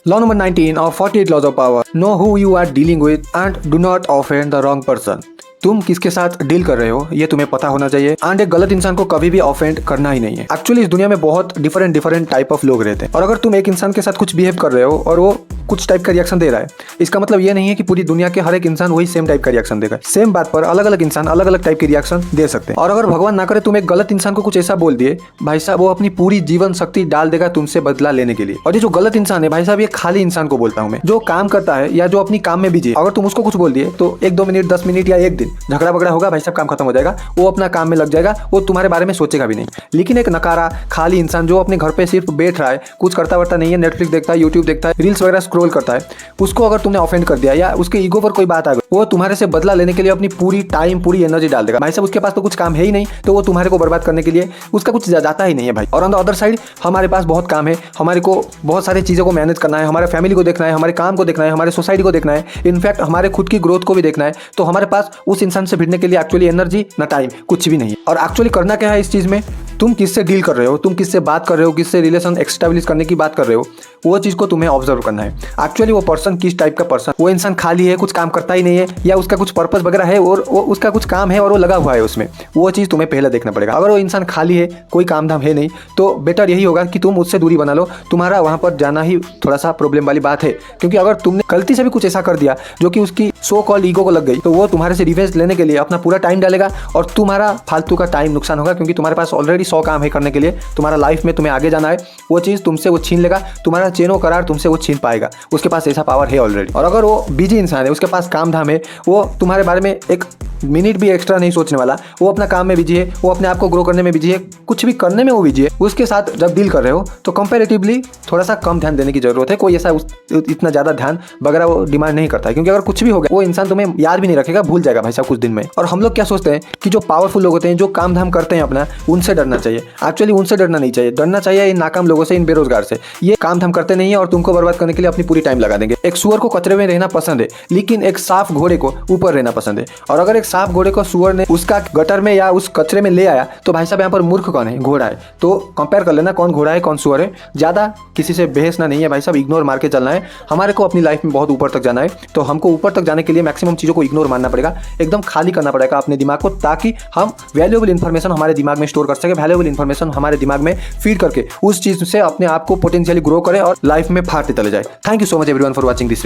Law number 19 of 48 laws of power. Know who you are dealing with and do not offend the wrong person. तुम किसके साथ deal कर रहे हो ये तुम्हें पता होना चाहिए एंड एक गलत इंसान को कभी भी ऑफेंड करना ही नहीं है। एक्चुअली इस दुनिया में बहुत डिफरेंट टाइप ऑफ लोग रहते हैं और अगर तुम एक इंसान के साथ कुछ बिहेव कर रहे हो और वो कुछ टाइप का रिएक्शन दे रहा है, इसका मतलब ये नहीं है कि पूरी दुनिया के हर एक इंसान वही सेम टाइप का रिएक्शन देगा। सेम बात पर अलग अलग इंसान अलग अलग टाइप के रिएक्शन दे सकते हैं। और अगर भगवान ना करे तुम एक गलत इंसान को कुछ ऐसा बोल दिए, भाई साहब वो अपनी पूरी जीवन शक्ति डाल देगा तुमसे बदला लेने के लिए। और ये जो गलत इंसान है भाई साहब, ये खाली इंसान को बोलता हूँ मैं, जो काम करता है या जो अपनी काम में बिजी है। अगर तुम उसको कुछ बोल दिए तो 1-2 मिनट 10 मिनट या एक दिन झगड़ा बगड़ा होगा, भाई साहब काम खत्म हो जाएगा, वो अपना काम में लग जाएगा, वो तुम्हारे बारे में सोचेगा भी नहीं। लेकिन एक नकारा खाली इंसान जो अपने घर पे सिर्फ बैठ रहा है, कुछ करता वर्ता नहीं है, नेटफ्लिक्स देखता है, यूट्यूब देखता है, रील्स वगैरह स्क्रॉल करता है, उसको अगर तुमने ऑफेंड कर दिया या उसके ईगो पर कोई बात आ गई, वो तुम्हारे से बदला लेने के लिए अपनी पूरी टाइम पूरी एनर्जी डाल देगा। भाई साहब उसके पास तो कुछ काम है ही नहीं, तो वो तुम्हारे को बर्बाद करने के लिए उसका कुछ जाता ही नहीं है भाई। और ऑन द अदर साइड हमारे पास बहुत काम है, हमारे को बहुत सारी चीज़ों को मैनेज करना है, हमारे फैमिली को देखना है, हमारे काम को देखना है, हमारे सोसाइटी को देखना है, इनफैक्ट हमारे खुद की ग्रोथ को भी देखना है। तो हमारे पास उस इंसान से भिड़ने के लिए एक्चुअली एनर्जी ना टाइम कुछ भी नहीं है। और एक्चुअली करना क्या है इस चीज़ में, तुम किससे डील कर रहे हो, तुम किससे बात कर रहे हो, किससे रिलेशन एस्टैब्लिश करने की बात कर रहे हो, वो चीज़ को तुम्हें ऑब्जर्व करना है। एक्चुअली वो पर्सन किस टाइप का पर्सन, वो इंसान खाली है, कुछ काम करता ही नहीं है, या उसका कुछ पर्पस वगैरह है और वो उसका कुछ काम है और वो लगा हुआ है उसमें, वो चीज़ तुम्हें पहले देखना पड़ेगा। अगर वो इंसान खाली है, कोई काम धाम है नहीं, तो बेटर यही होगा कि तुम उससे दूरी बना लो। तुम्हारा वहाँ पर जाना ही थोड़ा सा प्रॉब्लम वाली बात है, क्योंकि अगर तुमने गलती से भी कुछ ऐसा कर दिया जो कि उसकी सो कॉल्ड ईगो को लग गई, तो वो तुम्हारे से रिवेंज लेने के लिए अपना पूरा टाइम डालेगा और तुम्हारा फालतू का टाइम नुकसान होगा, क्योंकि तुम्हारे पास ऑलरेडी 100 काम है करने के लिए, तुम्हारा लाइफ में तुम्हें आगे जाना है, वो चीज़ तुमसे वो छीन लेगा, तुम्हारा चैनो करार तुमसे वो छीन पाएगा। उसके पास ऐसा पावर है ऑलरेडी। और अगर वो बिजी इंसान है, उसके पास काम धाम है, वो तुम्हारे बारे में एक मिनट भी एक्स्ट्रा नहीं सोचने वाला, वो अपना काम में बिजी है, वो अपने आप को ग्रो करने में बिजी है, कुछ भी करने में वो बिजी है, उसके साथ जब डील कर रहे हो तो कंपैरेटिवली थोड़ा सा कम ध्यान देने की जरूरत है। कोई ऐसा इतना ज़्यादा ध्यान वगैरह वो डिमांड नहीं करता है, क्योंकि अगर कुछ भी हो गया वो इंसान तुम्हें याद भी नहीं रखेगा, भूल जाएगा भाई साहब कुछ दिन में। और हम लोग क्या सोचते हैं कि जो पावरफुल लोग होते हैं, जो काम धाम करते हैं अपना, उनसे डरना चाहिए। एक्चुअली उनसे डरना नहीं चाहिए, डरना चाहिए इन नाकाम लोगों से, इन बेरोजगार से। ये काम धाम करते नहीं है और तुमको बर्बाद करने के लिए अपनी पूरी टाइम लगा देंगे। एक सुअर को कचरे में रहना पसंद है, लेकिन एक साफ घोड़े को ऊपर रहना पसंद है। और अगर एक साफ घोड़े को सुअर ने उसका गटर में या उस कचरे में ले आया, तो भाई साहब यहाँ पर मूर्ख कौन है, घोड़ा है। तो कंपेयर कर लेना कौन घोड़ा है कौन सुअर है। ज़्यादा किसी से बहसना नहीं है भाई साहब, इग्नोर मार के चलना है। हमारे को अपनी लाइफ में बहुत ऊपर तक जाना है, तो हमको ऊपर तक जाने के लिए मैक्सिमम चीज़ों को इग्नोर मारना पड़ेगा, एकदम खाली करना पड़ेगा अपने दिमाग को, ताकि हम वैल्यूएबल इन्फॉर्मेशन हमारे दिमाग में स्टोर कर सके, वैल्यूएबल इन्फॉर्मेशन हमारे दिमाग में फीड करके उस चीज़ से अपने आप को पोटेंशियली ग्रो करें और लाइफ में फाड़ते चले जाए। Thank you so much everyone for watching this.